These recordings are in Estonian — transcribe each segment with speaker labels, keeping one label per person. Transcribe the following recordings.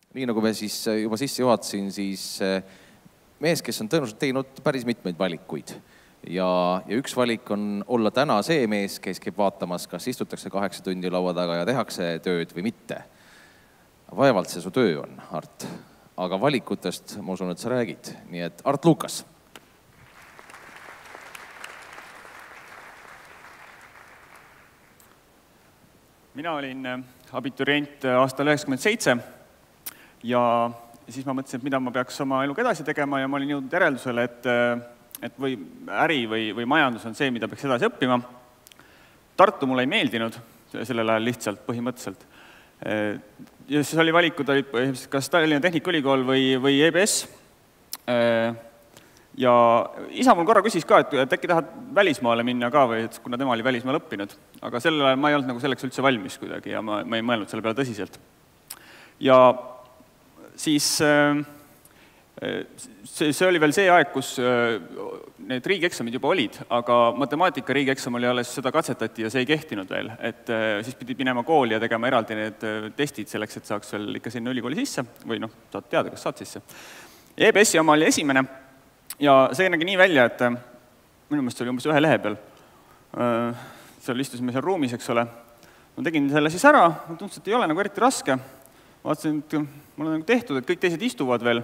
Speaker 1: Nii nagu me siis juba sisse juhatasin, siis mees, kes on tõenäoliselt teinud päris mitmeid valikuid. Ja üks valik on olla täna see mees, kes käib vaatamas, kas istutakse 8 tundi laua taga ja tehakse tööd või mitte. Vaevalt see su töö on, Art. Aga valikutest ma usun, et sa räägid. Nii et Art Lukas.
Speaker 2: Mina olin abiturient aastal 97 ja siis ma mõtlesin, et mida ma peaks oma eluga edasi tegema ja ma olin jõudnud järeldusele, et või äri või majandus on see, mida peaks edasi õppima. Tartu mulle ei meeldinud sellel ajal lihtsalt põhimõtteliselt. Ja siis oli valikud, kas Tallinna Tehnikaülikool või EBS. Ja isa mul korra küsis ka, et äkki tahad välismaale minna ka või, et kuna tema oli välismaal õppinud. Aga sellel ajal ma ei olnud nagu selleks üldse valmis kuidagi ja ma ei mõelnud selle peale tõsiselt. Ja siis see oli veel see aeg, kus need riigieksamid juba olid, aga matemaatika riigieksam oli alles, seda katsetati ja see ei kehtinud veel. Et siis pidi minema kooli ja tegema eraldi need testid selleks, et saaks veel ikka sinna ülikooli sisse või saad teada, kas saad sisse. EBS-i oma oli esimene ja see nägi nii välja, et minu meelest oli umbes 1 lehe peal. Seal istusime seal ruumis, eks ole. Ma tegin selle siis ära, ma tundsin, et ei ole nagu eriti raske. Vaatasin, et mul on tehtud, et kõik teised istuvad veel.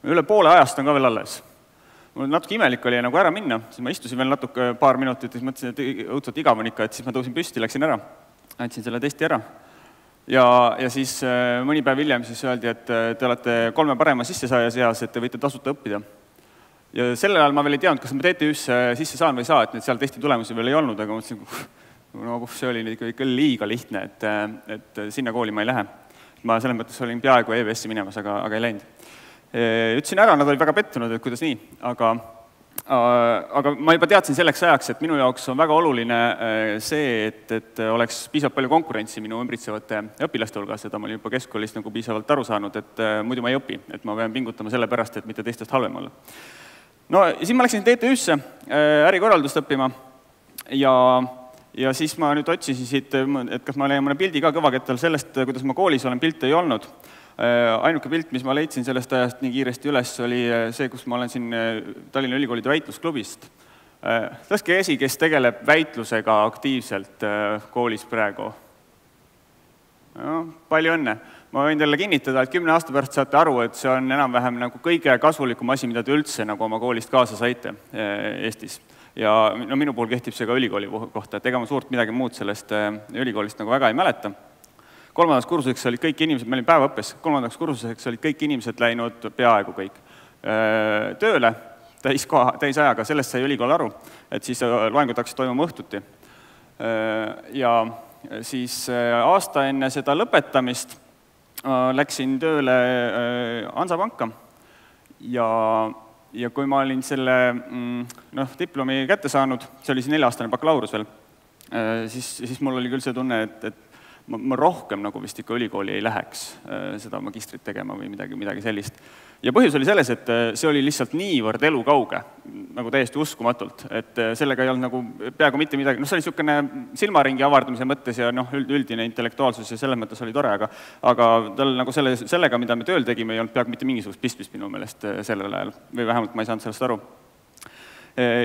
Speaker 2: Üle poole ajast on ka veel alles. Mul natuke imelik oli nagu ära minna, siis ma istusin veel natuke paar minutit ja siis mõtlesin, et õudselt igav on ikka, et siis ma tõusin püsti, läksin ära, andsin selle testi ära. Ja siis mõni päev hiljem siis öeldi, et te olete 3 parema sissesaaja seas, et te võite tasuta õppida. Ja sellel ajal ma veel ei teadnud, kas ma TTÜ-sse sisse saan või ei saa, et seal testi tulemusi veel ei olnud, aga mõtlesin, see oli ikka liiga lihtne, et sinna kooli ma ei lähe. Ma selles mõttes olin peaaegu EBS-i minemas, aga ei läinud. Ütlesin ära, nad olid väga pettunud, et kuidas nii, aga ma juba teadsin selleks ajaks, et minu jaoks on väga oluline see, et oleks piisavalt palju konkurentsi minu ümbritsevate õpilaste hulgas, seda ma olin juba keskkoolist nagu piisavalt aru saanud, et muidu ma ei õpi, et ma pean pingutama selle pärast, et mitte teistest halvem olla. No ja siis ma läksin TTÜ-sse ärikorraldust õppima ja siis ma nüüd otsisin siit, et kas ma leian mõne pildi ka kõvakettal sellest, kuidas ma koolis olen, pilte ei olnud. Ainuke pilt, mis ma leidsin sellest ajast nii kiiresti üles, oli see, kus ma olen siin Tallinna Ülikoolide väitlusklubist. Tõstke käsi, kes tegeleb väitlusega aktiivselt koolis praegu. Palju õnne. Ma võin teile kinnitada, et 10 aasta pärast saate aru, et see on enam-vähem nagu kõige kasulikum asi, mida te üldse nagu oma koolist kaasa saite Eestis. Ja minu puhul kehtib see ka ülikooli kohta, et ega ma suurt midagi muud sellest ülikoolist nagu väga ei mäleta. 3. kursuseks olid kõik inimesed, me olin päevaõppes, 3. kursuseks olid kõik inimesed läinud peaaegu kõik tööle täisajaga, sellest sai ülikool aru, et siis loengud hakkasid toimuma õhtuti. Ja siis aasta enne seda lõpetamist läksin tööle Hansapanka ja kui ma olin selle diplomi kätte saanud, see oli 4-aastane bakalaurus veel, siis mul oli küll see tunne, et ma rohkem nagu vist ikka ülikooli ei läheks seda magistrit tegema või midagi sellist. Ja põhjus oli selles, et see oli lihtsalt niivõrd elukauge, nagu täiesti uskumatult, et sellega ei olnud nagu peaaegu mitte midagi, see oli niisugune silmaringi avardamise mõttes ja üldine intellektuaalsus ja selles mõttes oli tore, aga tal nagu sellega, mida me tööl tegime, ei olnud peaaegu mitte mingisugust pistmist minu meelest sellel ajal, või vähemalt ma ei saanud sellest aru.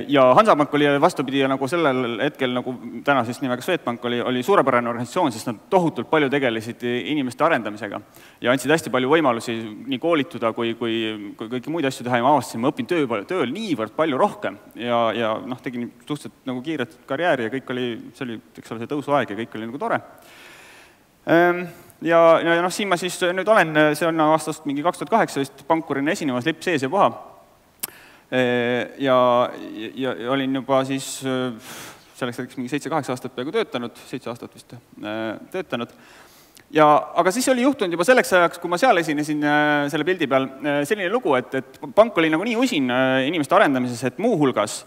Speaker 2: Ja Hansapank oli vastupidi nagu sellel hetkel, nagu tänasest nimega Swedbank oli suurepärane organisatsioon, sest nad tohutult palju tegelesid inimeste arendamisega ja andsid hästi palju võimalusi nii koolituda kui kõiki muid asju teha ja ma avastasin, ma õpin tööl niivõrd palju rohkem ja tegin suhteliselt nagu kiiret karjääri ja kõik oli, see oli see tõusuaeg ja kõik oli nagu tore. Ja siin ma siis nüüd olen, see on aastast mingi 2018 pankurina esinemas lipp sees ja puha. Ja olin juba siis selleks mingi 7-8 aastat peaaegu töötanud, 7 aastat vist töötanud. Aga siis oli juhtunud juba selleks ajaks, kui ma seal esinesin selle pildi peal, selline lugu, et pank oli nagu nii usin inimeste arendamises, et muu hulgas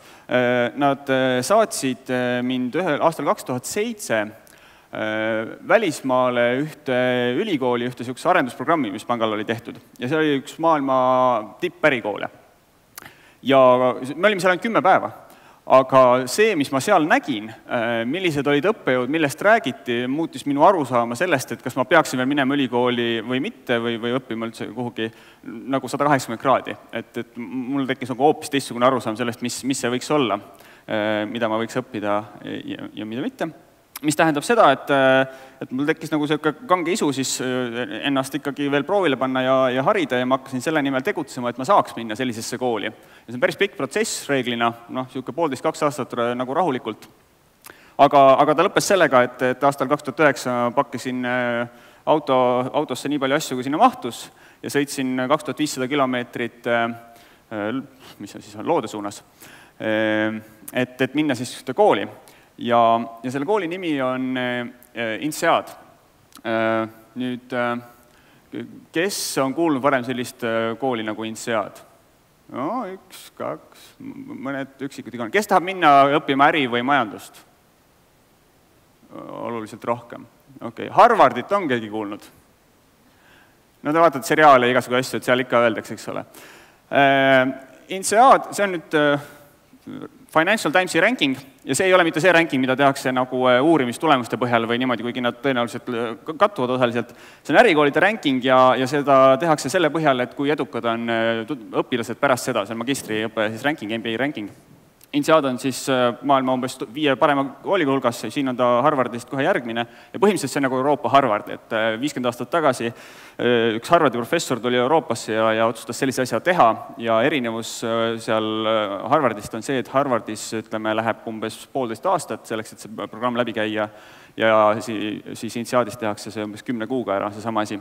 Speaker 2: nad saatsid mind aastal 2007 välismaale ühte ülikooli, ühte niisuguse arendusprogrammi, mis pangal oli tehtud. Ja see oli üks maailma tippärikoole. Ja me olime seal ainult 10 päeva, Aga see, mis ma seal nägin, millised olid õppejõud, millest räägiti, muutis minu arusaama sellest, et kas ma peaksin veel minema ülikooli või mitte või õppima üldse kuhugi nagu 180 kraadi. Et mul tekkis nagu hoopis teistsugune arusaam sellest, mis see võiks olla, mida ma võiks õppida ja mida mitte. Mis tähendab seda, et mul tekkis nagu see kange isu siis ennast ikkagi veel proovile panna ja harida ja ma hakkasin selle nimel tegutsema, et ma saaks minna sellisesse kooli. Ja see on päris pikk protsess reeglina, siuke 1,5–2 aastat nagu rahulikult. Aga ta lõppes sellega, et aastal 2009 pakkisin autosse nii palju asju, kui sinna mahtus ja sõitsin 2500 kilomeetrit, mis on siis loode suunas, et minna siis kooli. Ja selle kooli nimi on INSEAD. Nüüd, kes on kuulnud varem sellist kooli nagu INSEAD? No, 1, 2, mõned üksikud iganes. Kes tahab minna õppima äri või majandust? Oluliselt rohkem. Okay. Harvardit on keegi kuulnud? No te vaatate seriaale ja igasugu asju, et seal ikka öeldakse, eks ole. INSEAD, see on nüüd Financial Timesi ranking ja see ei ole mitte see ranking, mida tehakse nagu uurimistulemuste põhjal või niimoodi, kuigi nad tõenäoliselt kattuvad osaliselt. See on ärikoolide ranking ja seda tehakse selle põhjal, et kui edukad on õpilased pärast seda, see on magistriõppe siis ranking, MBA ranking. INSEAD on siis maailma umbes 5 parema kooliga hulgas, siin on ta Harvardist kohe järgmine ja põhimõtteliselt see on nagu Euroopa Harvard, et 50 aastat tagasi üks Harvardi professor tuli Euroopasse ja otsustas sellise asja teha ja erinevus seal Harvardist on see, et Harvardis ütleme, läheb umbes 1,5 aastat selleks, et see programm läbi käia ja siis INSEADis tehakse see umbes 10 kuuga ära, see sama asi,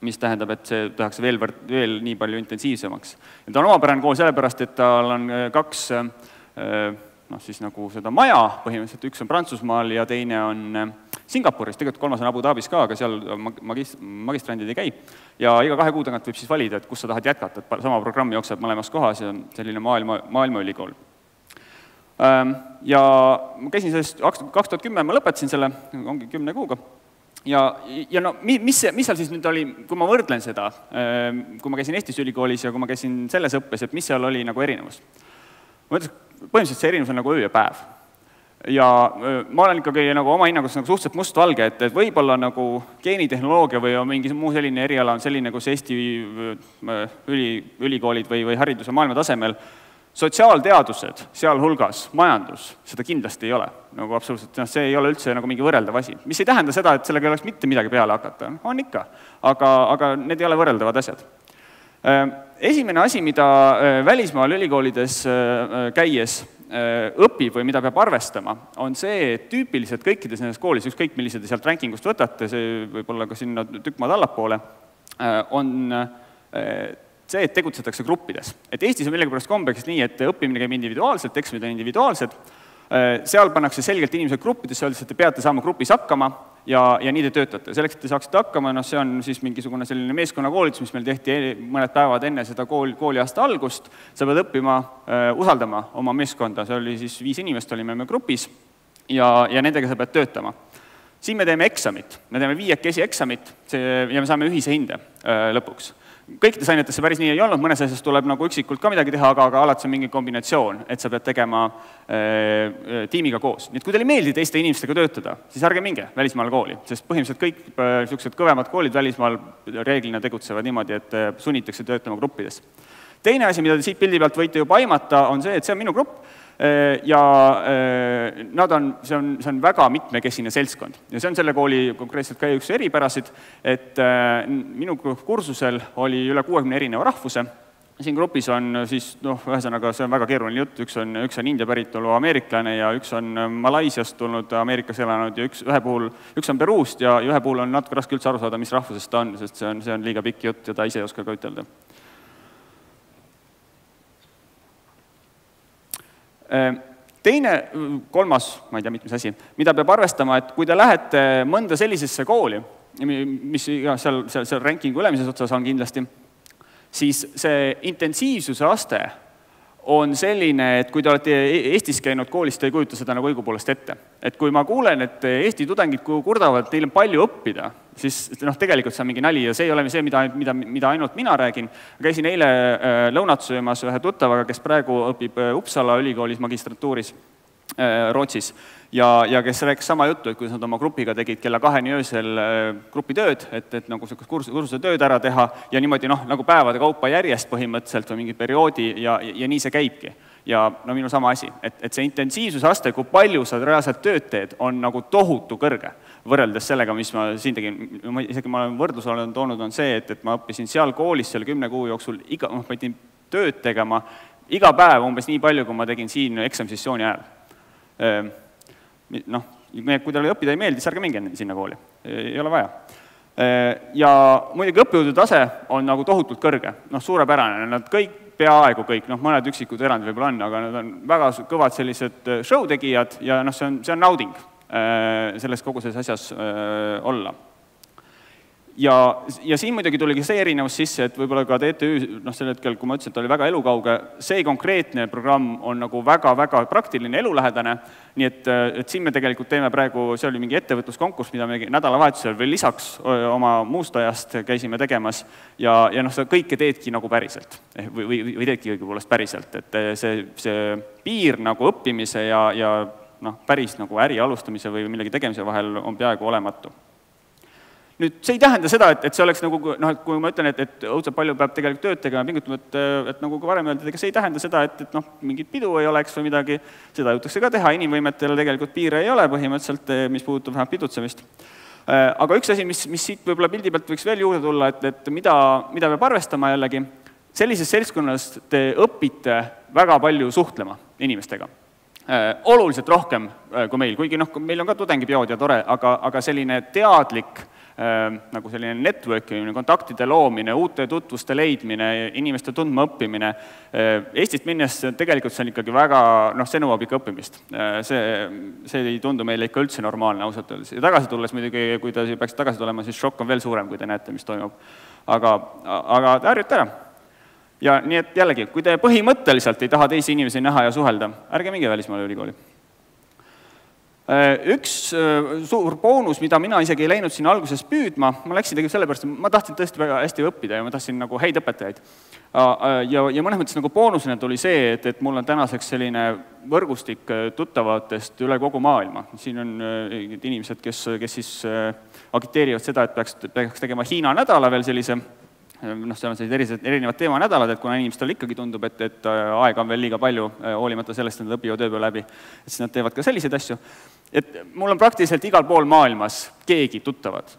Speaker 2: mis tähendab, et see tehakse veel nii palju intensiivsemaks. Ja ta on omapärane kool sellepärast, et tal on 2 siis nagu seda maja, põhimõtteliselt üks on Prantsusmaal ja teine on Singapuris, tegelikult 3 on Abu Dhabis ka, aga seal magistrandid ei käi. Ja iga 2 kuu tagant võib siis valida, et kus sa tahad jätkata, et sama programmi jookseb mõlemas kohas ja on selline maailmaülikool. Ja ma käisin sellest 2010, ma lõpetasin selle, ongi 10 kuuga. Ja no, mis seal siis nüüd oli, kui ma võrdlen seda, kui ma käisin Eestis ülikoolis ja kui ma käisin selles õppes, et mis seal oli nagu erinevus? Ma ütlen, põhimõtteliselt see erinevus on nagu öö ja päev. Ja ma olen ikkagi nagu oma hinnangus nagu suhteliselt mustvalge, et võib-olla nagu geenitehnoloogia või mingi muu selline eriala on selline, kus Eesti ülikoolid või hariduse maailma tasemel sotsiaalteadused, sealhulgas majandus, seda kindlasti ei ole. Nagu absoluutselt, see ei ole üldse nagu mingi võrreldav asi. Mis ei tähenda seda, et sellega ei oleks mitte midagi peale hakata. On ikka, aga need ei ole võrreldavad asjad. Esimene asi, mida välismaal ülikoolides käies õpib või mida peab arvestama, on see, et tüüpiliselt kõikides nendes koolis, ükskõik millised sealt rankingust võtate, see võib olla ka sinna tükk maad allapoole, on see, et tegutsetakse gruppides. Et Eestis on millegipärast kombeks nii, et õppimine käib individuaalselt, eksamid on individuaalsed, seal pannakse selgelt inimesed gruppides, öeldes, et te peate saama grupis hakkama ja nii te töötate. Selleks, et te saaksite hakkama, see on siis mingisugune selline meeskonnakoolitus, mis meil tehti mõned päevad enne seda kooliaasta algust. Sa pead õppima, usaldama oma meeskonda, see oli siis 5 inimest, olime me grupis ja nendega sa pead töötama. Siin me teeme eksamit, me teeme 5 eksamit ja me saame ühise hinde lõpuks. Kõikides ainetesse päris nii ei olnud, mõnes asjas tuleb nagu üksikult ka midagi teha, aga alati on mingi kombinatsioon, et sa pead tegema tiimiga koos. Nii et kui teile meeldib teiste inimestega töötada, siis ärge minge välismaal kooli, sest põhimõtteliselt kõik sellised kõvemad koolid välismaal reeglina tegutsevad niimoodi, et sunnitakse töötama gruppides. Teine asi, mida te siit pildi pealt võite juba aimata, on see, et see on minu grupp ja see on väga mitmekesine seltskond. Ja see on selle kooli konkreetselt ka üks eripärasid, et minu kursusel oli üle 60 erineva rahvuse. Siin grupis on siis, ühesõnaga, see on väga keeruline jutt, üks on India päritolu ameeriklane ja üks on Malaisiast tulnud Ameerikas elanud ja üks on Peruust ja ühe puhul on natuke raske üldse aru saada, mis rahvusest ta on, sest see on liiga pikk jutt ja ta ise ei oska ka ütelda. Teine, 3, ma ei tea, mitmes asi, mida peab arvestama, et kui te lähete mõnda sellisesse kooli, mis seal rankingu ülemises otsas on kindlasti, siis see intensiivsuse aste on selline, et kui te olete Eestis käinud koolis, te ei kujuta seda nagu õigupoolest ette. Et kui ma kuulen, et Eesti tudengid kurdavad, et neil on palju õppida, siis tegelikult see on mingi nali ja see ei ole see, mida ainult mina räägin. Käisin eile lõunat söömas ühe tuttavaga, kes praegu õpib Uppsala ülikoolis magistratuuris Rootsis ja kes rääkis sama juttu, et kuidas nad oma grupiga tegid kella 2 öösel grupitööd, et nagu kursuse tööd ära teha ja niimoodi nagu päevade kaupa järjest põhimõtteliselt või mingi perioodi ja nii see käibki. Ja minu sama asi, et see intensiivsusaste, kui palju sa reaalselt tööd teed, on nagu tohutu kõrge võrreldes sellega, mis ma siin tegin. Isegi ma olen võrdlus olen toonud, on see, et ma õppisin seal koolis selle 10 kuu jooksul, ma pidin tööd tegema iga päev umbes nii palju, kui ma tegin siin eksamisessiooni ajal. Kui teile õppida ei meeldi, siis ärge minge sinna kooli. Ei ole vaja. Ja muidugi õppejõudude tase on nagu tohutult kõrge. Suurepärane. Nad kõik, peaaegu kõik, mõned üksikud erandid võib-olla on, aga nad on väga kõvad sellised show tegijad ja see on nauding selles kogu selles asjas olla. Ja siin muidugi tuligi see erinevus sisse, et võib-olla ka TTÜ, sel hetkel, kui ma ütlesin, et oli väga elukauge, see konkreetne programm on nagu väga-väga praktiline, elulähedane, nii et siin me tegelikult teeme praegu, see oli mingi ettevõtluskonkurss, mida me nädalavahetusel veel lisaks oma muust ajast käisime tegemas ja sa kõike teedki nagu päriselt, või teedki õigupoolest päriselt, et see piir nagu õppimise ja päris nagu äri alustamise või millegi tegemise vahel on peaaegu olematu. Nüüd, see ei tähenda seda, et see oleks nagu, kui ma ütlen, et õudselt palju peab tegelikult tööd tegema, pingutama, et nagu ka varem öeldud, ega see ei tähenda seda, et mingit pidu ei oleks või midagi, seda jõutakse ka teha, inimvõimetele tegelikult piire ei ole põhimõtteliselt, mis puudutab vähemalt pidutsemist. Aga üks asi, mis siit võib-olla pildi pealt võiks veel juurde tulla, et mida peab arvestama jällegi, sellises seltskonnas te õpite väga palju suhtlema inimestega. Oluliselt rohkem kui meil, kuigi meil on ka tudengipeod ja tore, aga selline teadlik nagu selline networkimine, kontaktide loomine, uute tutvuste leidmine, inimeste tundma õppimine. Eestist minnes tegelikult see on ikkagi väga, see nõuab ikka õppimist. See ei tundu meile ikka üldse normaalne ausalt öeldes. Ja tagasi tulles muidugi, kui ta peaks tagasi tulema, siis šokk on veel suurem, kui te näete, mis toimub. Aga harjute ära. Ja nii et jällegi, kui te põhimõtteliselt ei taha teisi inimesi näha ja suhelda, ärge minge välismaale ülikooli. Üks suur boonus, mida mina isegi ei läinud siin alguses püüdma, ma läksin tegelikult sellepärast, ma tahtsin tõesti väga hästi õppida ja ma tahtsin nagu häid õpetajaid. Ja mõnes mõttes nagu boonusena tuli see, et mul on tänaseks selline võrgustik tuttavatest üle kogu maailma. Siin on inimesed, kes siis agiteerivad seda, et peaks tegema Hiina nädala veel sellise, see on sellised erinevad teemanädalad, et kuna inimestel ikkagi tundub, et aega on veel liiga palju, hoolimata sellest, et nad õpivad ööpäev läbi, et siis nad teevad ka selliseid asju. Et mul on praktiliselt igal pool maailmas keegi tuttavad.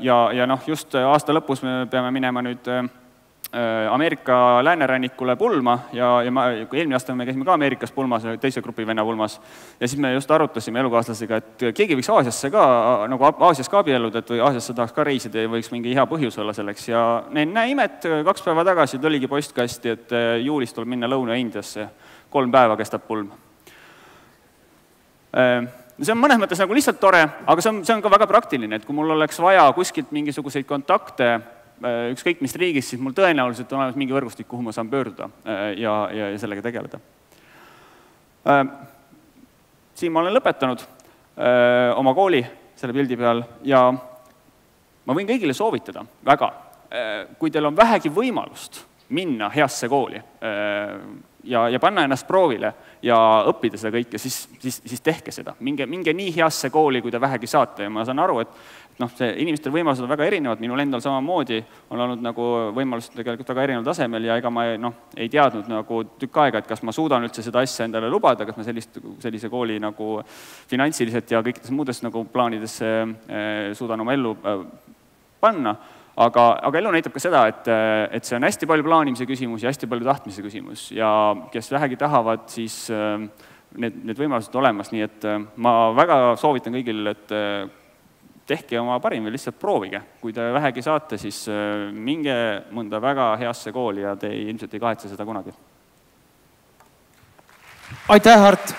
Speaker 2: Ja just aasta lõpus me peame minema nüüd Ameerika läänerannikule pulma ja eelmine aasta me käisime ka Ameerikas pulmas, teise grupi venna pulmas ja siis me just arutasime elukaaslasega, et keegi võiks Aasiasse ka, nagu Aasias ka abielluda, et või Aasiasse tahaks ka reisida ja võiks mingi hea põhjus olla selleks ja näe imet, 2 päeva tagasi tuligi postkasti, et juulis tuleb minna Lõuna-Indiasse, 3 päeva kestab pulm. See on mõnes mõttes nagu lihtsalt tore, aga see on ka väga praktiline, et kui mul oleks vaja kuskilt mingisuguseid kontakte ükskõik mis riigis, siis mul tõenäoliselt on olemas mingi võrgustik, kuhu ma saan pöörduda ja sellega tegeleda. Siin ma olen lõpetanud oma kooli selle pildi peal ja ma võin kõigile soovitada väga, kui teil on vähegi võimalust minna heasse kooli ja panna ennast proovile ja õppida seda kõike, siis tehke seda. Minge nii heasse kooli, kui te vähegi saate ja ma saan aru, et inimestel võimalused on väga erinevad, minul endal samamoodi on olnud nagu võimalused tegelikult väga erineval tasemel ja ega ma ei teadnud nagu tükk aega, et kas ma suudan üldse seda asja endale lubada, kas ma sellise kooli nagu finantsiliselt ja kõikides muudes nagu plaanidesse suudan oma ellu panna. Aga elu näitab ka seda, et see on hästi palju plaanimise küsimus ja hästi palju tahtmise küsimus ja kes vähegi tahavad, siis need võimalused olemas, nii et ma väga soovitan kõigil, et tehke oma parim või lihtsalt proovige. Kui te vähegi saate, siis minge mõnda väga heasse kooli ja te ilmselt ei kahetse seda kunagi.
Speaker 1: Aitäh, Hart!